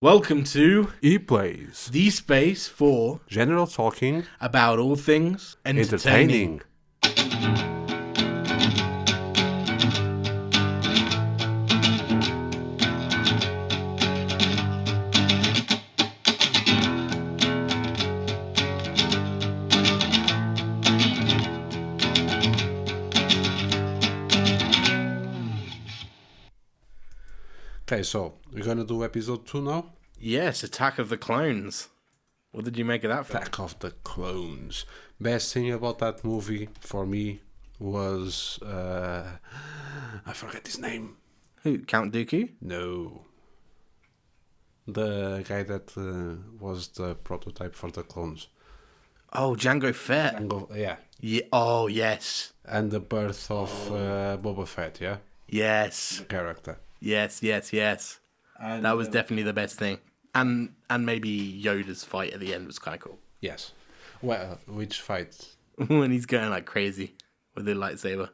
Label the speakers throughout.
Speaker 1: Welcome to
Speaker 2: EPLACE,
Speaker 1: the space for
Speaker 2: general talking,
Speaker 1: about all things entertaining.
Speaker 2: Okay, so we're gonna do episode 2 now.
Speaker 1: Yes, Attack of the Clones. What did you make of that film?
Speaker 2: Attack of the Clones. Best thing about that movie for me was I forget his name.
Speaker 1: Who? Count Dooku?
Speaker 2: No, the guy that was the prototype for the clones.
Speaker 1: Oh, Jango Fett.
Speaker 2: Yeah,
Speaker 1: Yeah. Oh, yes.
Speaker 2: and the birth of Boba Fett. Yeah,
Speaker 1: Yes.
Speaker 2: the character.
Speaker 1: Yes.
Speaker 2: And,
Speaker 1: That was definitely the best thing. And maybe Yoda's fight at the end was kind of cool.
Speaker 2: yes. Well, which fight?
Speaker 1: When he's going like crazy with the lightsaber,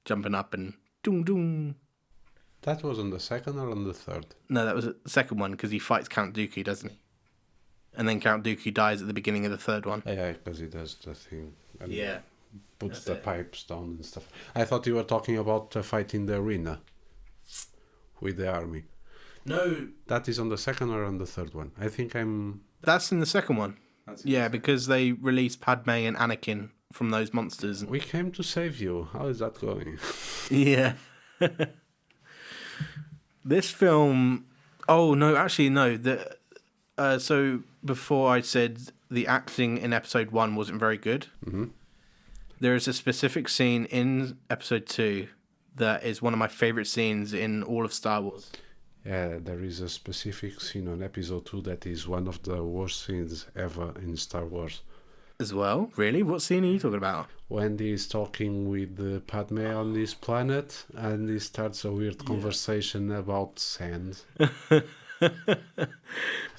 Speaker 1: jumping up and doom doom.
Speaker 2: That was on the second or on the third?
Speaker 1: No, that was the second one because he fights Count Dooku, doesn't he? And then Count Dooku dies at the beginning of the third one.
Speaker 2: Yeah, because he does the thing. And
Speaker 1: Yeah.
Speaker 2: puts
Speaker 1: That's
Speaker 2: the
Speaker 1: it.
Speaker 2: pipes down and stuff. I thought you were talking about a fight in the arena with the army.
Speaker 1: No,
Speaker 2: That is on the second or on the third one? I think I'm...
Speaker 1: that's in the second one. Yeah, because they released Padme and Anakin from those monsters.
Speaker 2: We came to save you. How is that going?
Speaker 1: Yeah. This film... Oh, no, actually, no. So before I said the acting in episode 1 wasn't very good, there is a specific scene in episode 2 that is one of my favourite scenes in all of Star Wars.
Speaker 2: Yeah, there is a specific scene on episode 2 that is one of the worst scenes ever in Star Wars.
Speaker 1: As well? Really? What scene are you talking about?
Speaker 2: When he's talking with Padme on this planet and he starts a weird conversation about sand.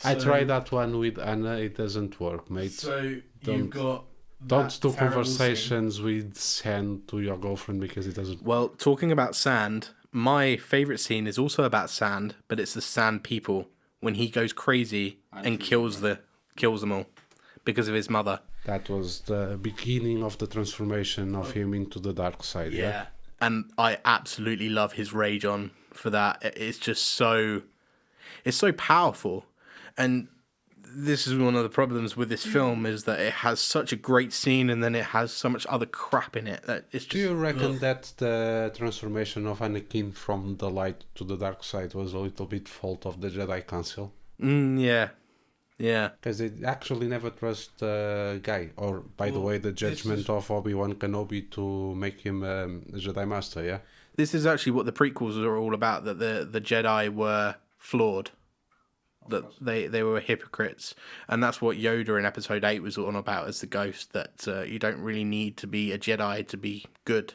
Speaker 2: I tried that one with Anna, it doesn't work, mate.
Speaker 1: So
Speaker 2: Don't-
Speaker 1: you've got...
Speaker 2: Don't do
Speaker 1: that terrible
Speaker 2: conversations with sand to your girlfriend because it doesn't...
Speaker 1: Well, talking about sand, my favourite scene is also about sand, but it's the sand people when he goes crazy and kills them all because of his mother.
Speaker 2: That was the beginning of the transformation of him into the dark side, yeah?
Speaker 1: And I absolutely love his rage on for that. It's just so... It's so powerful. And this is one of the problems with this film is that it has such a great scene and then it has so much other crap in it that it's just...
Speaker 2: Do you reckon that the transformation of Anakin from the light to the dark side was a little bit fault of the Jedi Council?
Speaker 1: Yeah.
Speaker 2: Because they actually never trust the guy. Or, by the way, the judgment of Obi-Wan Kenobi to make him a Jedi Master, yeah?
Speaker 1: This is actually what the prequels are all about, that the Jedi were flawed. That they were hypocrites. And that's what Yoda in episode 8 was all about as the ghost, that you don't really need to be a Jedi to be good.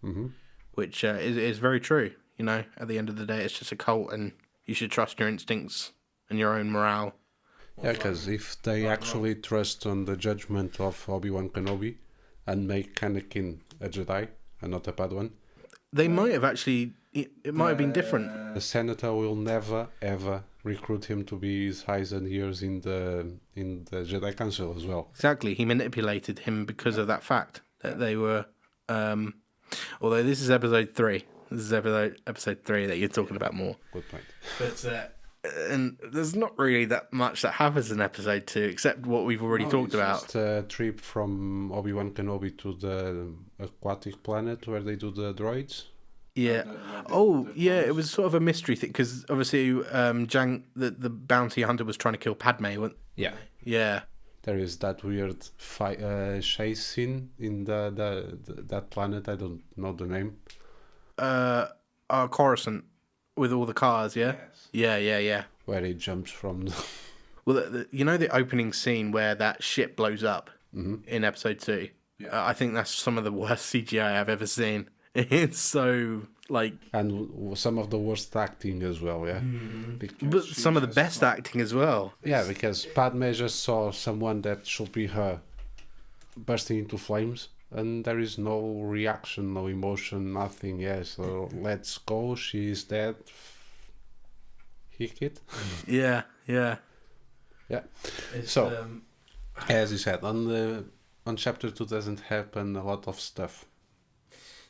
Speaker 2: Mm-hmm.
Speaker 1: Which is very true. You know, at the end of the day, it's just a cult and you should trust your instincts and your own morale.
Speaker 2: Yeah, because if they actually trust on the judgment of Obi-Wan Kenobi and make Anakin a Jedi and not a Padawan,
Speaker 1: They might have actually... It might have been different.
Speaker 2: the Senator will never, ever recruit him to be his eyes and ears in the Jedi Council as well.
Speaker 1: Exactly. He manipulated him because of that fact. That they were... although this is episode 3. This is episode 3 that you're talking about more.
Speaker 2: Good point.
Speaker 1: But... and there's not really that much that happens in episode 2, except what we've already talked about.
Speaker 2: Just a trip from Obi-Wan Kenobi to the aquatic planet where they do the droids.
Speaker 1: Yeah. Oh, yeah, it was sort of a mystery thing, because obviously the bounty hunter was trying to kill Padme.
Speaker 2: Yeah.
Speaker 1: Yeah.
Speaker 2: There is that weird chase scene in that planet. I don't know the name.
Speaker 1: Coruscant, with all the cars, yeah?
Speaker 2: Yes.
Speaker 1: Yeah.
Speaker 2: Where he jumps from the...
Speaker 1: Well, you know the opening scene where that ship blows up in episode 2?
Speaker 2: Yeah.
Speaker 1: I think that's some of the worst CGI I've ever seen. It's so, like...
Speaker 2: And some of the worst acting as well, yeah?
Speaker 1: But some of the best acting as well.
Speaker 2: Yeah, because Padme just saw someone that should be her bursting into flames, and there is no reaction, no emotion, nothing. Yeah, so let's go. She's dead. he kid.
Speaker 1: Yeah.
Speaker 2: Yeah. So, as you said, on chapter 2 doesn't happen a lot of stuff.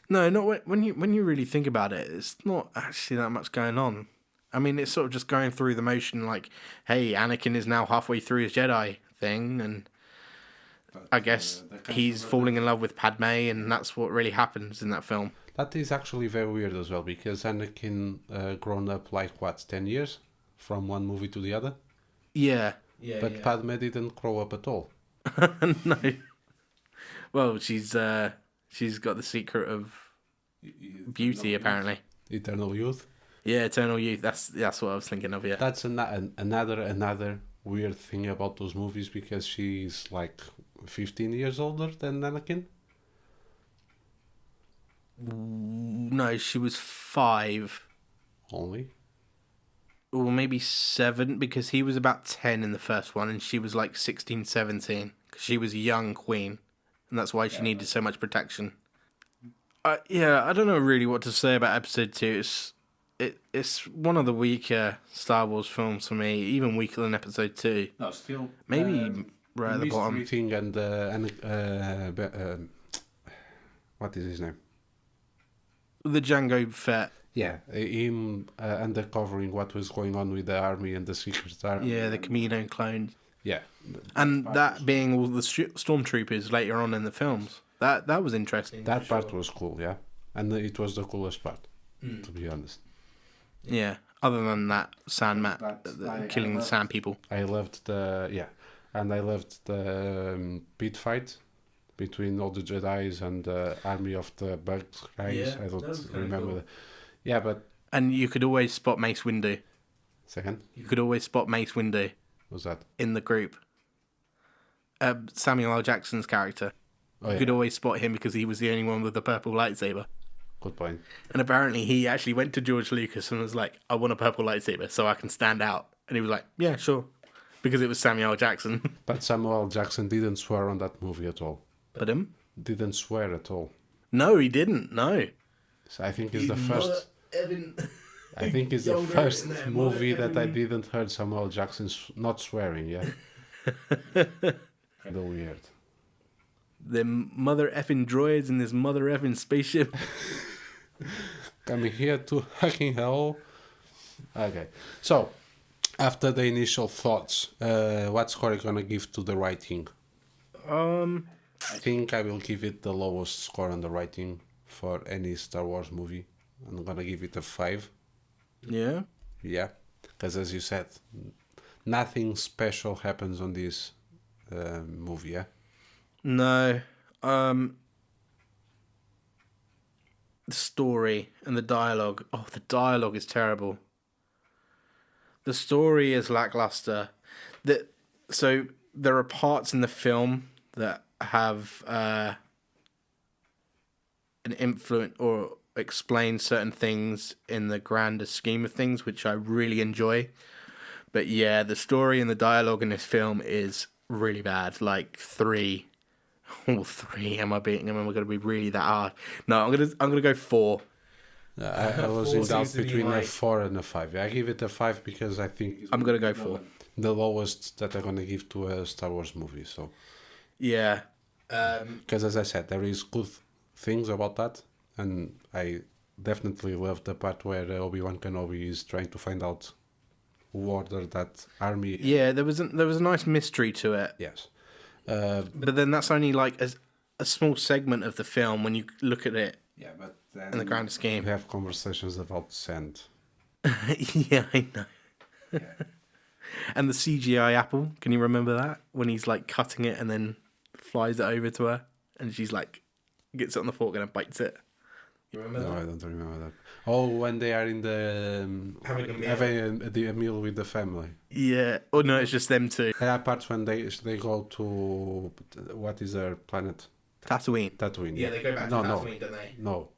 Speaker 1: No, not when you really think about it. It's not actually that much going on. I mean, it's sort of just going through the motion, like, hey, Anakin is now halfway through his Jedi thing, and I guess he's falling in love with Padme, and that's what really happens in that film.
Speaker 2: That is actually very weird as well, because Anakin grown up like, 10 years? From one movie to the other?
Speaker 1: Yeah.
Speaker 2: But Padme didn't grow up at all.
Speaker 1: No. Well, she's got the secret of beauty, apparently.
Speaker 2: Eternal youth?
Speaker 1: Yeah, eternal youth. That's what I was thinking of, yeah.
Speaker 2: That's another weird thing about those movies, because she's like 15 years older than Anakin.
Speaker 1: No, she was 5.
Speaker 2: Only?
Speaker 1: Or maybe 7, because he was about 10 in the first one, and she was like 16, 17. Because she was a young queen, and that's why she needed so much protection. I don't know really what to say about episode 2. It's one of the weaker Star Wars films for me, even weaker than episode 2.
Speaker 2: No, still.
Speaker 1: Maybe right at the bottom.
Speaker 2: Thing and what is his name?
Speaker 1: The Jango Fett.
Speaker 2: Yeah, him undercovering what was going on with the army and the secret army.
Speaker 1: Yeah, the Camino clones.
Speaker 2: Yeah.
Speaker 1: And that being all the stormtroopers later on in the films. That was interesting.
Speaker 2: That part was cool, yeah. And it was the coolest part, to be honest.
Speaker 1: Yeah, other than that killing the sand people.
Speaker 2: I loved the pit fight between all the Jedis and the army of the bug guys.
Speaker 1: Yeah,
Speaker 2: I don't remember.
Speaker 1: cool.
Speaker 2: Yeah, but...
Speaker 1: And you could always spot Mace Windu.
Speaker 2: Second?
Speaker 1: You could always spot Mace Windu.
Speaker 2: What's that?
Speaker 1: In the group. Samuel L. Jackson's character. You could always spot him because he was the only one with the purple lightsaber.
Speaker 2: Good point.
Speaker 1: And apparently he actually went to George Lucas and was like, I want a purple lightsaber so I can stand out. And he was like, yeah, sure. Because it was Samuel L. Jackson.
Speaker 2: But Samuel L. Jackson didn't swear on that movie at all.
Speaker 1: But him?
Speaker 2: Didn't swear at all.
Speaker 1: No, he didn't. No.
Speaker 2: So I think it's the first... I think it's the first movie that I didn't heard Samuel L. Jackson not swearing, yeah? Kind of weird.
Speaker 1: The mother effing droids in this mother effing spaceship.
Speaker 2: Coming here to fucking hell. Okay. So, after the initial thoughts, what score are you going to give to the writing? I think I will give it the lowest score on the writing for any Star Wars movie. I'm going to give it a 5.
Speaker 1: Yeah?
Speaker 2: Yeah. Because as you said, nothing special happens on this movie, yeah?
Speaker 1: No. The story and the dialogue. Oh, the dialogue is terrible. The story is lackluster. So there are parts in the film that have an influence or explain certain things in the grander scheme of things, which I really enjoy. But yeah, the story and the dialogue in this film is really bad. Like 3. Oh, 3. Am I going to be really that hard? No, I'm gonna go 4.
Speaker 2: I was in doubt between a 4 and a 5. I give it a 5 because I think
Speaker 1: I'm gonna go 4.
Speaker 2: The lowest that I'm gonna give to a Star Wars movie. So
Speaker 1: yeah,
Speaker 2: because as I said, there is good things about that, and I definitely love the part where Obi-Wan Kenobi is trying to find out who ordered that army.
Speaker 1: Yeah, there was a nice mystery to it.
Speaker 2: Yes.
Speaker 1: But then that's only like a small segment of the film when you look at it.
Speaker 2: Yeah, but then
Speaker 1: in the grand scheme.
Speaker 2: We have conversations about sand.
Speaker 1: Yeah, I know. Yeah. And the CGI apple, can you remember that? When he's like cutting it and then flies it over to her and she's like, gets it on the fork and then bites it. You remember that?
Speaker 2: No, I don't remember that. Oh, when they are in the... having a meal with the family.
Speaker 1: Yeah. Oh, no, it's just them two.
Speaker 2: There are parts when they go to... What is their planet?
Speaker 1: Tatooine.
Speaker 2: Yeah,
Speaker 1: they go back to Tatooine, don't they?
Speaker 2: No.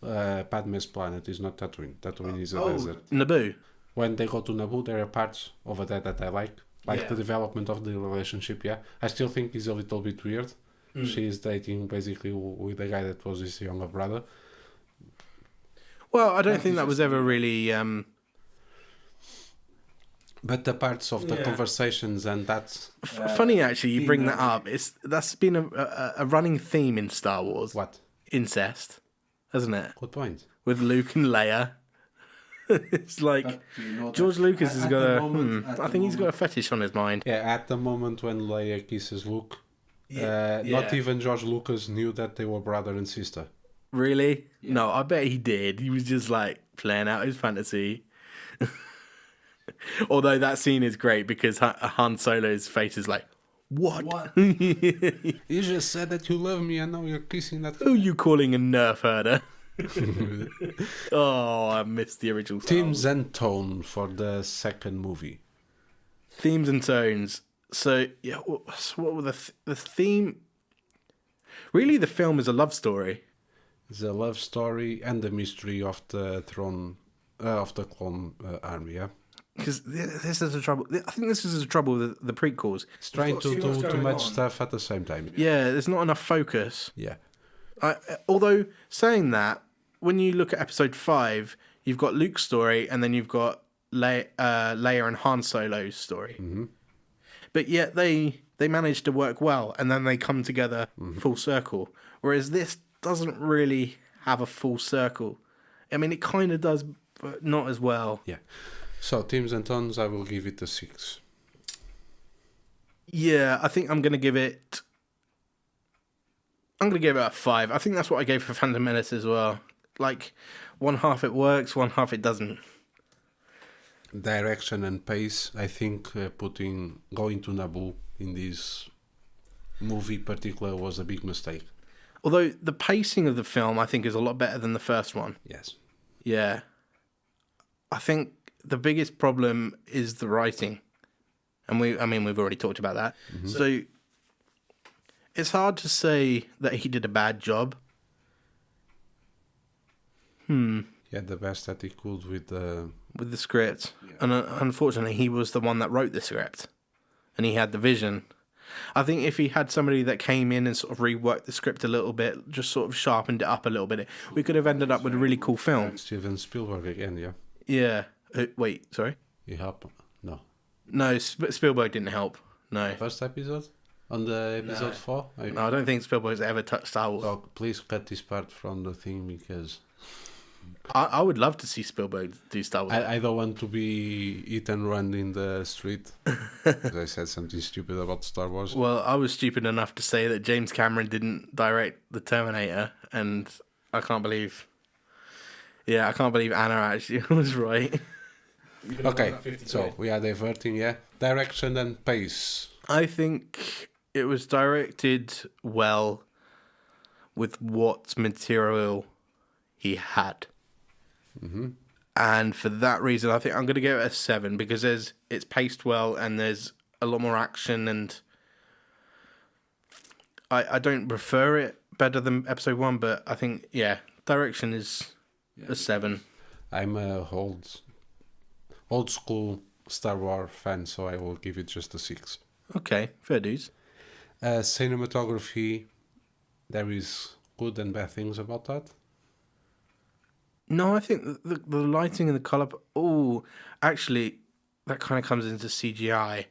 Speaker 2: Padme's planet is not Tatooine. Tatooine is a desert.
Speaker 1: Naboo.
Speaker 2: When they go to Naboo, there are parts over there that I like. Like the development of the relationship, yeah. I still think it's a little bit weird. She is dating basically with the guy that was his younger brother.
Speaker 1: Well, I don't think that was ever really
Speaker 2: But the parts of the conversations and that...
Speaker 1: Funny, actually, you bring that up. That's been a running theme in Star Wars.
Speaker 2: What?
Speaker 1: Incest, hasn't it?
Speaker 2: Good point.
Speaker 1: With Luke and Leia. It's like George Lucas has got I think he's got a fetish on his mind.
Speaker 2: Yeah, at the moment when Leia kisses Luke, not even George Lucas knew that they were brother and sister.
Speaker 1: Really? Yeah. No, I bet he did. He was just like playing out his fantasy. Although that scene is great because Han Solo's face is like, what?
Speaker 2: You just said that you love me and now you're kissing that...
Speaker 1: Who are you calling a nerf herder? Oh, I missed the original Star
Speaker 2: Themes and tone for the second movie.
Speaker 1: Themes and tones. So, yeah, what were the theme? Really, the film is a love story.
Speaker 2: It's a love story and the mystery of the throne, of the clone army, yeah?
Speaker 1: Because this is the trouble. I think this is the trouble with the prequels.
Speaker 2: It's trying to do too much stuff at the same time.
Speaker 1: Yeah, there's not enough focus.
Speaker 2: Yeah.
Speaker 1: Although, saying that, when you look at episode 5, you've got Luke's story and then you've got Leia and Han Solo's story. Mm-hmm. But yet they manage to work well and then they come together full circle. Whereas this doesn't really have a full circle. I mean, it kind of does, but not as well.
Speaker 2: Yeah. So, themes and tones, I will give it a 6.
Speaker 1: Yeah, I think I'm going to give it a 5. I think that's what I gave for Phantom Menace as well. Like, one half it works, one half it doesn't.
Speaker 2: Direction and pace, I think going to Naboo in this movie particular was a big mistake.
Speaker 1: Although the pacing of the film, I think, is a lot better than the first one.
Speaker 2: Yes.
Speaker 1: Yeah. I think the biggest problem is the writing. And we've already talked about that. Mm-hmm. So it's hard to say that he did a bad job.
Speaker 2: Yeah, the best that he could with the
Speaker 1: script. Yeah. And unfortunately, he was the one that wrote the script. And he had the vision. I think if he had somebody that came in and sort of reworked the script a little bit, just sort of sharpened it up a little bit, we could have ended up with a really cool film.
Speaker 2: Steven Spielberg again, yeah.
Speaker 1: Yeah. Wait, sorry?
Speaker 2: He helped? No.
Speaker 1: No, Spielberg didn't help. No.
Speaker 2: First episode? On the episode 4?
Speaker 1: No, I don't think Spielberg's ever touched Star Wars.
Speaker 2: Oh, please cut this part from the thing because...
Speaker 1: I would love to see Spielberg do Star Wars.
Speaker 2: I don't want to be eat and run in the street because I said something stupid about Star Wars.
Speaker 1: Well, I was stupid enough to say that James Cameron didn't direct The Terminator, and I can't believe Anna actually was right.
Speaker 2: Okay, so we are diverting, yeah? Direction and pace.
Speaker 1: I think it was directed well with what material he had. Mm-hmm. And for that reason, I think I'm going to give it a 7 because it's paced well and there's a lot more action, and I don't prefer it better than episode 1, but I think, direction is a 7.
Speaker 2: I'm a old school Star Wars fan, so I will give it just a 6.
Speaker 1: Okay, fair dues.
Speaker 2: Cinematography, there is good and bad things about that.
Speaker 1: No, I think the lighting and the colour... Oh, actually, that kind of comes into CGI.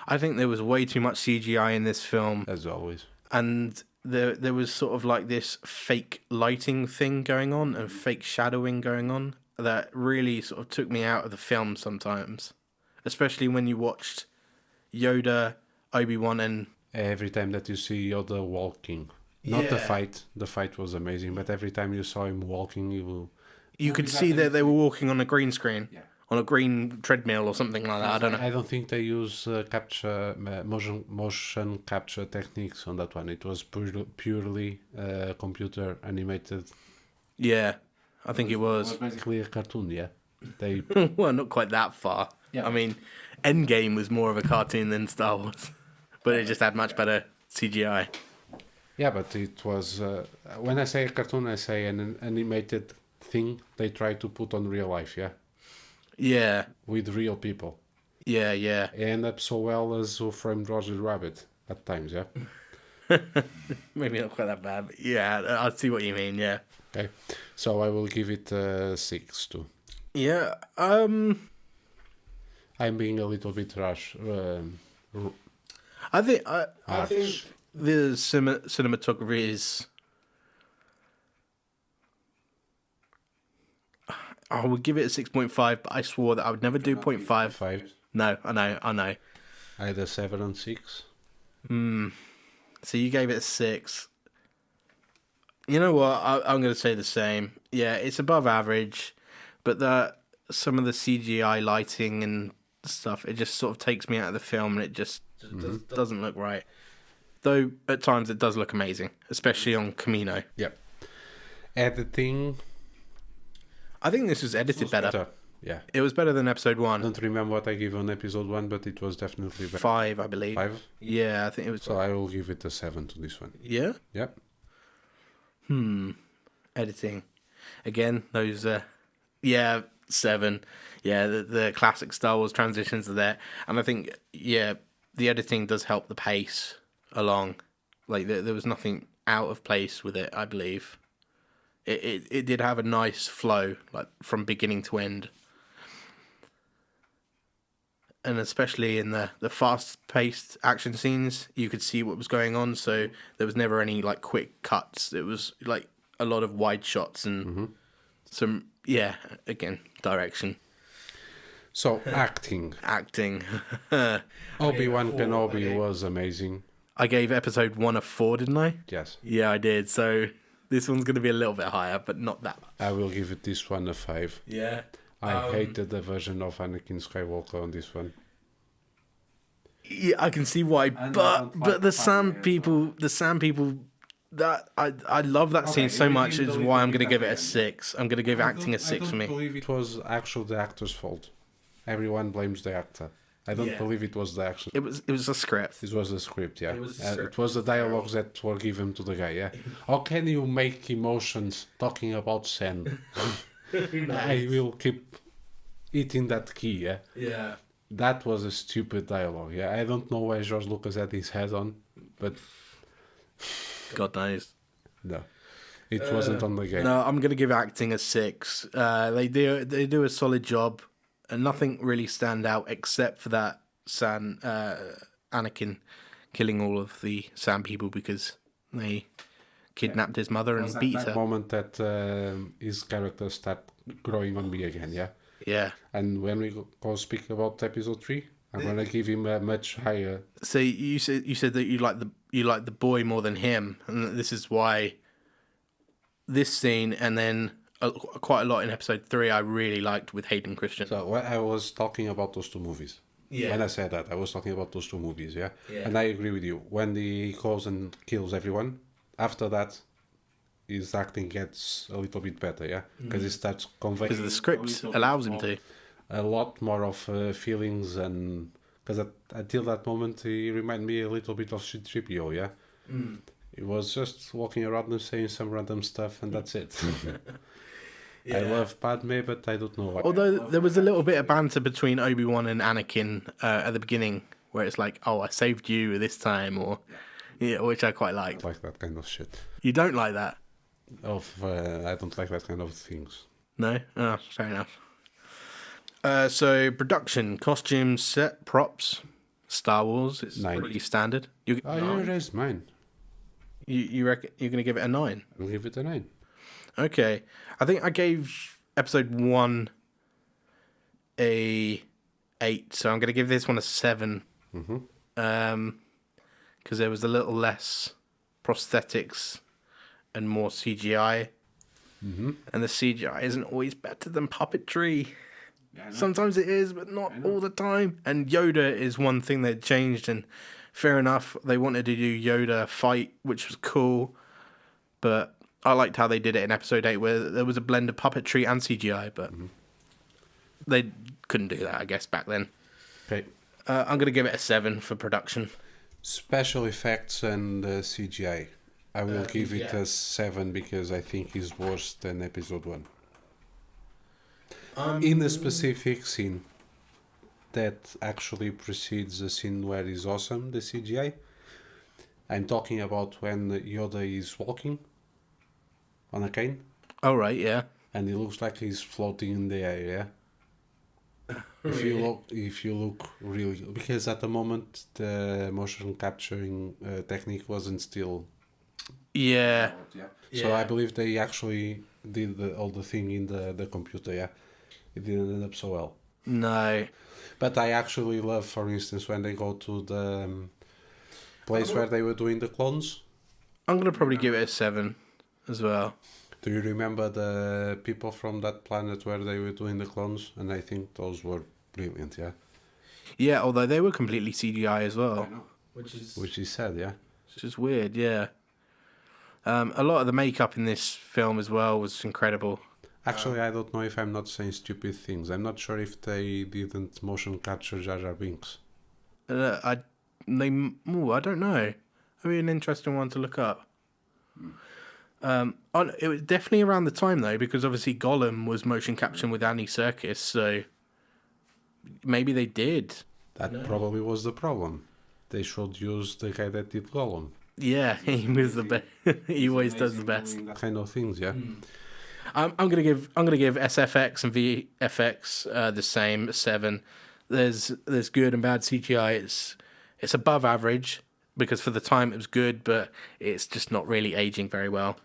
Speaker 1: I think there was way too much CGI in this film.
Speaker 2: As always.
Speaker 1: And there was sort of like this fake lighting thing going on and fake shadowing going on that really sort of took me out of the film sometimes. Especially when you watched Yoda, Obi-Wan and...
Speaker 2: Every time that you see Yoda walking. Not the fight. The fight was amazing, but every time you saw him walking, you could see that they were walking on a green screen, on a green treadmill or something like that. I don't know. I don't think they use motion capture techniques on that one. It was purely computer animated.
Speaker 1: Yeah, I think it was.
Speaker 2: It was basically a cartoon, yeah. They
Speaker 1: well, not quite that far. Yeah. I mean, Endgame was more of a cartoon than Star Wars, but it just had much better CGI.
Speaker 2: Yeah, but it was... when I say a cartoon, I say an animated thing they try to put on real life, yeah?
Speaker 1: Yeah.
Speaker 2: With real people.
Speaker 1: Yeah, yeah.
Speaker 2: It ended up so well as Who Framed Roger Rabbit at times, yeah?
Speaker 1: Maybe not quite that bad, but yeah, I see what you mean, yeah.
Speaker 2: Okay, so I will give it a 6 too.
Speaker 1: Yeah,
Speaker 2: I I'm being a little bit rash.
Speaker 1: I think the cinematography is. I would give it a 6.5, but I swore that I would never do 0.5.
Speaker 2: 5.
Speaker 1: No, I know.
Speaker 2: Either 7 and 6.
Speaker 1: So you gave it a 6. You know what? I'm going to say the same. Yeah, it's above average, but some of the CGI lighting and stuff, it just sort of takes me out of the film, and it just doesn't look right. Though at times it does look amazing, especially on Camino.
Speaker 2: Yep. Editing.
Speaker 1: I think this was edited better.
Speaker 2: Yeah.
Speaker 1: It was better than episode 1.
Speaker 2: I don't remember what I gave on episode 1, but it was definitely better.
Speaker 1: 5, I believe.
Speaker 2: 5?
Speaker 1: Yeah, I think it was.
Speaker 2: So I will give it a 7 to this one.
Speaker 1: Yeah?
Speaker 2: Yep.
Speaker 1: Editing. Again, those, 7. Yeah, the classic Star Wars transitions are there. And I think, the editing does help the pace along. Like, there was nothing out of place with it, I believe. It did have a nice flow, like, from beginning to end. And especially in the fast-paced action scenes, you could see what was going on, so there was never any, like, quick cuts. It was, like, a lot of wide shots and some, again, direction.
Speaker 2: So, acting.
Speaker 1: Acting.
Speaker 2: Obi-Wan Kenobi was amazing.
Speaker 1: I gave episode 1 a 4, didn't I?
Speaker 2: Yes.
Speaker 1: Yeah, I did, so this one's going to be a little bit higher, but not that much.
Speaker 2: I will give it this one a 5.
Speaker 1: Yeah.
Speaker 2: I hated the version of Anakin Skywalker on this one.
Speaker 1: Yeah, I can see why, but the Sand people, that I love that scene so much is why I'm going to give it a 6. I'm going to give acting a 6 for me.
Speaker 2: I don't believe it was actually the actor's fault. Everyone blames the actor. I don't believe it was the action.
Speaker 1: It was a script.
Speaker 2: It was the script, yeah.
Speaker 1: It
Speaker 2: It was the dialogues that were given to the guy, yeah. How can you make emotions talking about sand? I will keep eating that key, yeah.
Speaker 1: Yeah.
Speaker 2: That was a stupid dialogue, yeah. I don't know why George Lucas had his head on, but
Speaker 1: God knows.
Speaker 2: no, it wasn't on the game.
Speaker 1: No, I'm gonna give acting a 6. They do a solid job, and nothing really stand out except for that Anakin killing all of the Sand people because they kidnapped his mother and beat
Speaker 2: That
Speaker 1: her.
Speaker 2: moment that his character start growing on me again, yeah.
Speaker 1: Yeah.
Speaker 2: And when we go speak about episode 3, I'm gonna give him a much higher.
Speaker 1: So you said that you like the boy more than him, and this is why this scene, and then quite a lot in episode 3 I really liked with Hayden Christensen.
Speaker 2: So when I was talking about those two movies.
Speaker 1: Yeah.
Speaker 2: When I said that, I was talking about those two movies, yeah.
Speaker 1: Yeah.
Speaker 2: And I agree with you. When he goes and kills everyone, after that, his acting gets a little bit better, yeah, because he starts conveying
Speaker 1: Because the script allows him to.
Speaker 2: a lot more of feelings, and because until that moment he reminded me a little bit of C-3PO, yeah. He was just walking around and saying some random stuff, and that's it. I love Padme, but I don't know why.
Speaker 1: Although there was a little bit of banter between Obi-Wan and Anakin at the beginning, where it's like, "Oh, I saved you this time," or which I quite liked.
Speaker 2: I like that kind of shit.
Speaker 1: You don't like that?
Speaker 2: I don't like that kind of things.
Speaker 1: No? Oh, fair enough. So production, costumes, set, props, Star Wars. It's
Speaker 2: 9.
Speaker 1: pretty standard.
Speaker 2: You raised mine.
Speaker 1: You reckon you're gonna give it a 9?
Speaker 2: I'll give it a 9.
Speaker 1: Okay, I think I gave episode 1 a 8, so I'm gonna give this one a 7. Because there was a little less prosthetics and more CGI. And the CGI isn't always better than puppetry. Sometimes it is, but not all the time. And Yoda is one thing they changed, and fair enough, they wanted to do Yoda fight, which was cool. But I liked how they did it in episode 8, where there was a blend of puppetry and CGI, but they couldn't do that, I guess, back then.
Speaker 2: Okay.
Speaker 1: I'm going to give it a 7 for production.
Speaker 2: Special effects and CGI. I will give it a 7 because I think it's worse than episode 1. In a specific scene that actually precedes the scene where it's awesome, the CGI. I'm talking about when Yoda is walking on a cane.
Speaker 1: Oh, right, yeah.
Speaker 2: And it looks like he's floating in the air, yeah? If you look really, because at the moment the motion capturing technique wasn't still.
Speaker 1: Yeah.
Speaker 2: So I believe they actually did all the thing in the computer. Yeah, it didn't end up so well.
Speaker 1: No.
Speaker 2: But I actually love, for instance, when they go to the place where they were doing the clones.
Speaker 1: I'm gonna probably give it a 7 as well.
Speaker 2: Do you remember the people from that planet where they were doing the clones? And I think those were brilliant, yeah.
Speaker 1: Yeah, although they were completely CGI as well,
Speaker 2: Which is sad, yeah.
Speaker 1: which is weird. Yeah. A lot of the makeup in this film as well was incredible.
Speaker 2: Actually, I don't know if I'm not saying stupid things. I'm not sure if they didn't motion capture Jar Jar Binks.
Speaker 1: I don't know. That'd be an interesting one to look up. It was definitely around the time though, because obviously Gollum was motion captioned with Annie Serkis, so maybe they did.
Speaker 2: That probably was the problem. They should use the guy that did Gollum.
Speaker 1: Yeah, he was the best. He always does the best.
Speaker 2: That kind of things, yeah.
Speaker 1: I'm gonna give SFX and VFX the same 7. There's good and bad CGI. It's above average because for the time it was good, but it's just not really aging very well.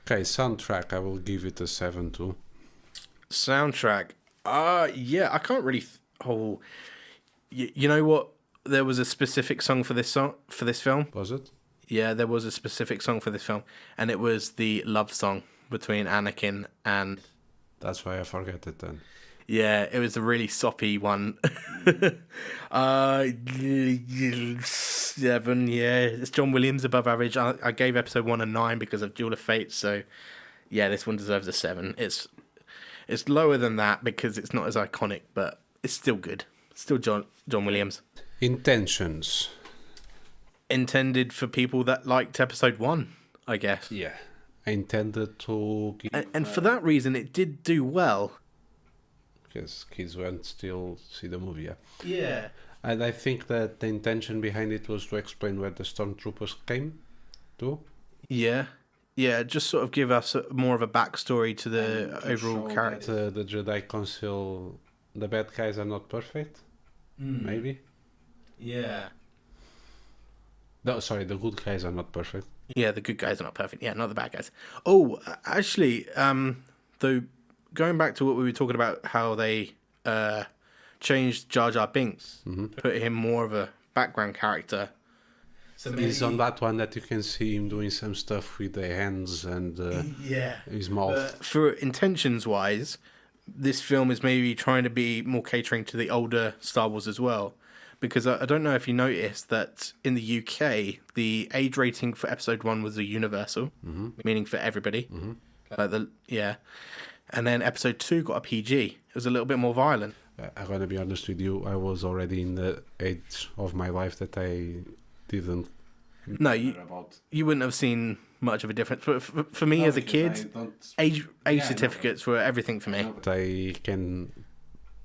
Speaker 2: Okay, soundtrack, I will give it a 7 too.
Speaker 1: Soundtrack, yeah, I can't really. You know what? There was a specific song for this film.
Speaker 2: Was it?
Speaker 1: Yeah, there was a specific song for this film, and it was the love song between Anakin and.
Speaker 2: That's why I forget it then.
Speaker 1: Yeah, it was a really soppy one. 7, yeah. It's John Williams above average. I gave episode 1 a 9 because of Duel of Fate, so yeah, this one deserves a 7. It's lower than that because it's not as iconic, but it's still good. Still John Williams.
Speaker 2: Intentions.
Speaker 1: Intended for people that liked episode 1, I guess.
Speaker 2: Yeah. Intended to give,
Speaker 1: and for that reason, it did do well.
Speaker 2: Because kids won't still see the movie, yeah.
Speaker 1: Yeah.
Speaker 2: And I think that the intention behind it was to explain where the stormtroopers came to.
Speaker 1: Yeah. Yeah, just sort of give us more of a backstory to the overall character.
Speaker 2: The Jedi Council, the bad guys are not perfect, maybe.
Speaker 1: Yeah.
Speaker 2: No, sorry, the good guys are not perfect.
Speaker 1: Yeah, the good guys are not perfect. Yeah, not the bad guys. Oh, actually, though, going back to what we were talking about, how they changed Jar Jar Binks, put him more of a background character. So
Speaker 2: He's on that one that you can see him doing some stuff with the hands and his mouth.
Speaker 1: For intentions-wise, this film is maybe trying to be more catering to the older Star Wars as well. Because I don't know if you noticed that in the UK, the age rating for episode 1 was a universal, meaning for everybody. And then episode 2 got a PG. It was a little bit more violent.
Speaker 2: I'm going to be honest with you, I was already in the age of my life that I didn't
Speaker 1: No, you wouldn't have seen much of a difference. But for me as a kid, age certificates were everything for me.
Speaker 2: I can...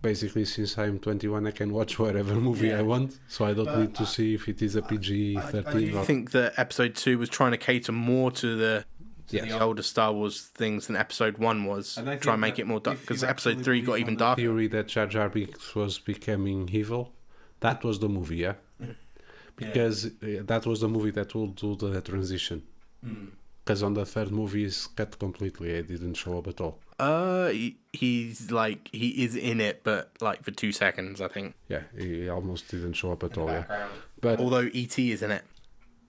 Speaker 2: Basically, since I'm 21, I can watch whatever movie I want, so I don't need to see if it is a PG-13.
Speaker 1: I think that episode 2 was trying to cater more to the older Star Wars things than episode 1 was. Try and make it more dark, because episode 3 got even darker.
Speaker 2: Theory that Jar Jar Binks was becoming evil, that was the movie, yeah? Because that was the movie that will do the transition. Because on the third movie, it's cut completely. It didn't show up at all.
Speaker 1: He's like, he is in it, but like for 2 seconds, I think.
Speaker 2: Yeah, he almost didn't show up at all. Yeah. But
Speaker 1: although E.T. is in it.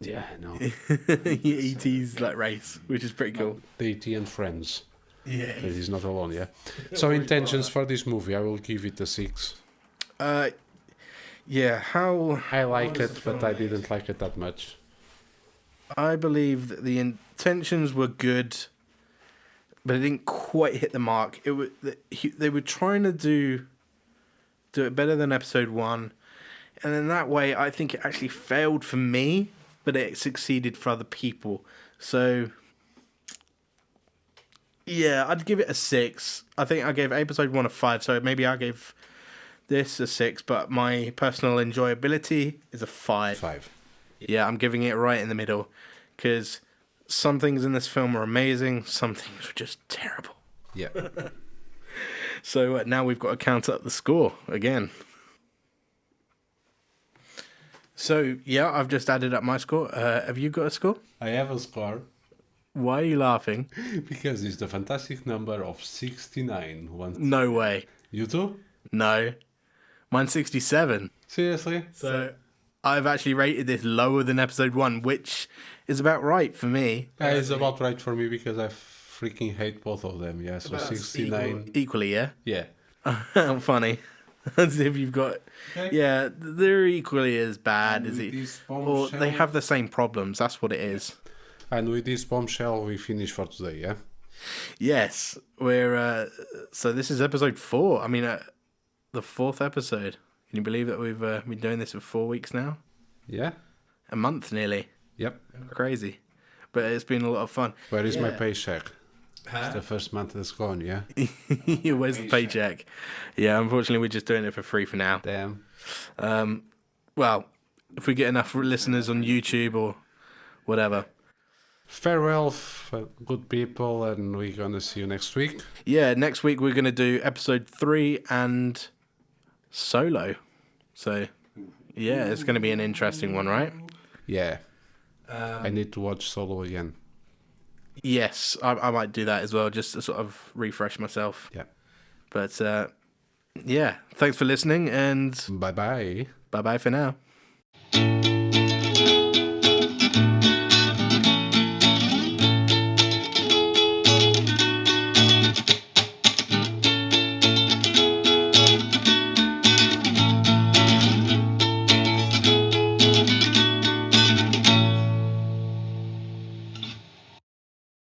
Speaker 2: Yeah, I know.
Speaker 1: E.T.'s like race, which is pretty cool.
Speaker 2: The E.T. and friends.
Speaker 1: Yeah.
Speaker 2: But he's not alone. Yeah. So intentions for this movie, I will give it a 6.
Speaker 1: Yeah. How
Speaker 2: I like it, but I didn't like it that much.
Speaker 1: I believe that the intentions were good, but it didn't quite hit the mark. They were trying to do it better than episode 1, and in that way, I think it actually failed for me, but it succeeded for other people. So, yeah, I'd give it a 6. I think I gave episode 1 a 5, so maybe I gave this a 6, but my personal enjoyability is a 5.
Speaker 2: 5.
Speaker 1: Yeah, I'm giving it right in the middle, because some things in this film are amazing, some things are just terrible.
Speaker 2: Yeah.
Speaker 1: So now we've got to count up the score again. So, yeah, I've just added up my score. Have you got a score?
Speaker 2: I have a score
Speaker 1: Why are you laughing?
Speaker 2: because it's the fantastic number of 69.
Speaker 1: No way.
Speaker 2: You too?
Speaker 1: No. Mine's 67.
Speaker 2: Seriously?
Speaker 1: So I've actually rated this lower than episode 1, which is about right for me.
Speaker 2: It's about right for me because I freaking hate both of them. Yeah, so 69.
Speaker 1: Equally, yeah?
Speaker 2: Yeah.
Speaker 1: How funny. As if you've got...
Speaker 2: Okay.
Speaker 1: Yeah, they're equally as bad as
Speaker 2: with
Speaker 1: it...
Speaker 2: this
Speaker 1: Or
Speaker 2: bombshell-
Speaker 1: they have the same problems. That's what it is.
Speaker 2: And with this bombshell, we finish for today, yeah?
Speaker 1: Yes, we're... so this is episode 4. I mean, the 4th episode. Can you believe that we've been doing this for 4 weeks now?
Speaker 2: Yeah?
Speaker 1: A month nearly.
Speaker 2: Yep.
Speaker 1: Crazy. But it's been a lot of fun.
Speaker 2: Where is my
Speaker 1: Yeah.
Speaker 2: paycheck? It's the first month that's gone, yeah?
Speaker 1: Where's the paycheck? Yeah, unfortunately, we're just doing it for free for now.
Speaker 2: Damn.
Speaker 1: Well, if we get enough listeners on YouTube or whatever.
Speaker 2: Farewell, good people, and we're gonna see you next week.
Speaker 1: Yeah, next week we're going to do episode 3 and Solo. So, yeah, it's going to be an interesting one, right?
Speaker 2: Yeah. I need to watch Solo again.
Speaker 1: Yes, I might do that as well, just to sort of refresh myself.
Speaker 2: Yeah.
Speaker 1: But, yeah, thanks for listening, and
Speaker 2: Bye-bye.
Speaker 1: bye-bye for now.